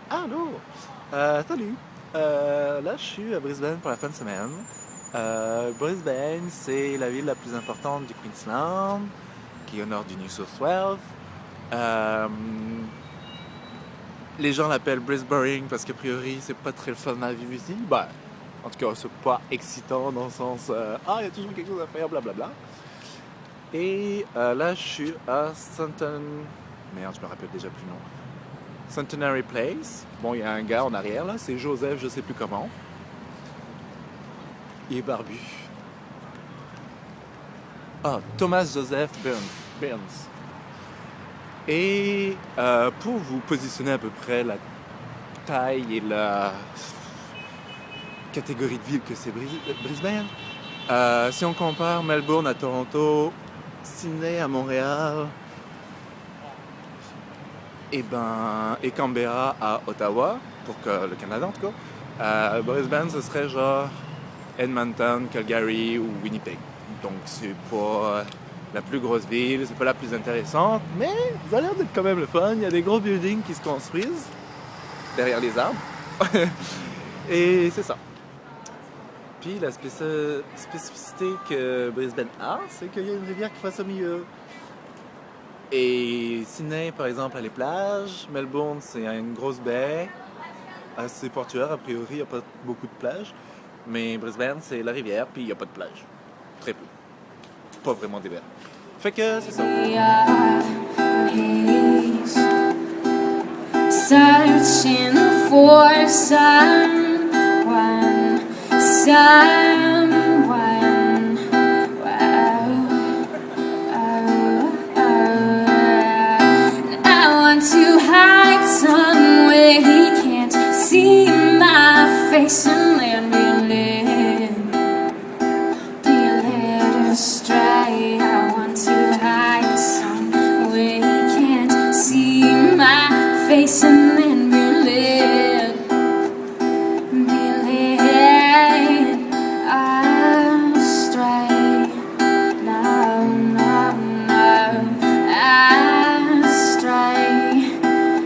Allô? Salut! Là, je suis à Brisbane pour la fin de semaine. Brisbane, c'est la ville la plus importante du Queensland, qui est au nord du New South Wales. Euh, les gens l'appellent Brisbane parce qu'a priori, c'est pas très le fun à vivre ici. Bah, en tout cas, c'est pas excitant dans le sens ah, il y a toujours quelque chose à faire, blablabla. Et là, je suis à Merde, je me rappelle déjà plus le nom. Centenary Place. Bon, il y a un gars en arrière, là, c'est Joseph, je sais plus comment. Il est barbu. Ah, Thomas Joseph Burns. Et pour vous positionner à peu près la taille et la catégorie de ville que c'est Brisbane, si on compare Melbourne à Toronto, Sydney à Montréal, et Canberra à Ottawa, pour que le Canada en tout cas, Brisbane ce serait genre Edmonton, Calgary ou Winnipeg. Donc c'est pas la plus grosse ville, c'est pas la plus intéressante, mais ça a l'air d'être quand même le fun. Il y a des gros buildings qui se construisent derrière les arbres. Et c'est ça. Puis la spécificité que Brisbane a, c'est qu'il y a une rivière qui passe au milieu. Et Sydney, par exemple, a les plages. Melbourne, c'est une grosse baie, assez portuaire. A priori, il n'y a pas beaucoup de plages. Mais Brisbane, c'est la rivière, puis il n'y a pas de plage. Très peu. Pas vraiment des verres. Fait que c'est ça. Searching for someone. I want to hide somewhere he can't see my face and let me live. Be led astray. I want to hide somewhere he can't see my face and then be led astray. No, no, no, astray.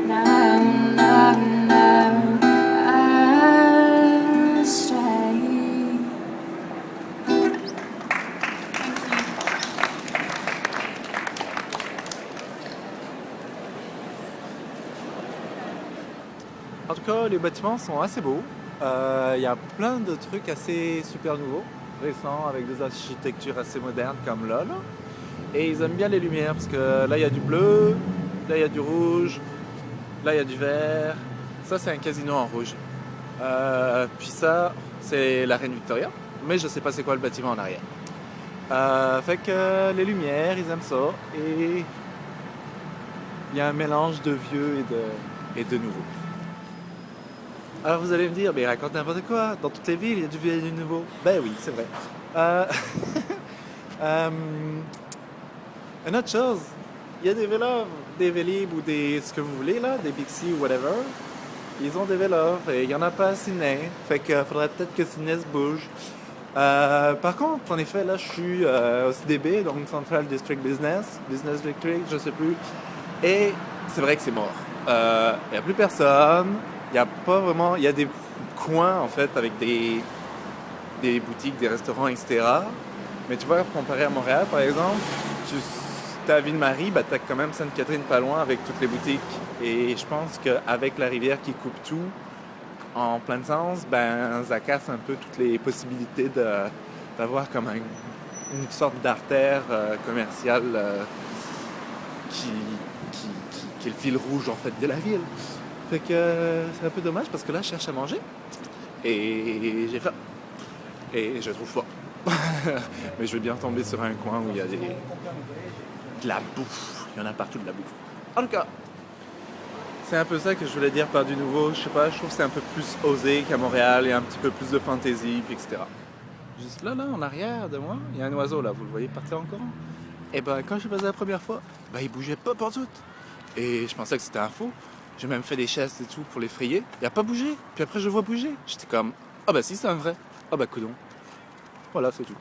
No, no, no, astray. En tout cas, les bâtiments sont assez beaux. Il y a plein de trucs assez super nouveaux, récents, avec des architectures assez modernes comme là. Et ils aiment bien les lumières parce que là, il y a du bleu, là, il y a du rouge, là, il y a du vert. Ça, c'est un casino en rouge. Puis ça, c'est la Reine Victoria. Mais je sais pas c'est quoi le bâtiment en arrière. Fait que les lumières, ils aiment ça. Et il y a un mélange de vieux et de nouveau. Alors vous allez me dire, mais raconte n'importe quoi, dans toutes les villes il y a du vieux et du nouveau. Ben oui, c'est vrai. Une autre chose, il y a des vélos, des Vélib ou ce que vous voulez là, des Bixi ou whatever. Ils ont des vélos et il n'y en a pas à Sydney, fait qu'il faudrait peut-être que Sydney se bouge. Par contre, en effet, là je suis au CDB, donc Central District Business District, je sais plus. Et c'est vrai que c'est mort. Il n'y a plus personne. Il y a pas vraiment. Il y a des coins en fait avec des boutiques, des restaurants, etc. Mais tu vois, comparé à Montréal par exemple, t'as à Ville-Marie, bah, t'as quand même Sainte-Catherine pas loin avec toutes les boutiques. Et je pense qu'avec la rivière qui coupe tout en plein sens, ben ça casse un peu toutes les possibilités d'avoir comme une sorte d'artère commerciale qui est le fil rouge en fait de la ville. Fait que c'est un peu dommage parce que là je cherche à manger et j'ai faim et je trouve pas. Mais je vais bien tomber sur un coin où il y a de la bouffe. Il y en a partout de la bouffe. En tout cas, c'est un peu ça que je voulais dire par du nouveau. Je sais pas, je trouve que c'est un peu plus osé qu'à Montréal et un petit peu plus de fantaisie, etc. Juste là, en arrière de moi, il y a un oiseau là, vous le voyez partir en courant. Et ben quand je suis passé la première fois, ben il bougeait pas partout. Et je pensais que c'était un faux. J'ai même fait des chaises et tout pour l'effrayer. Il a pas bougé. Puis après, je vois bouger. J'étais comme, ah bah si, c'est un vrai. Ah bah coudonc. Voilà, c'est tout.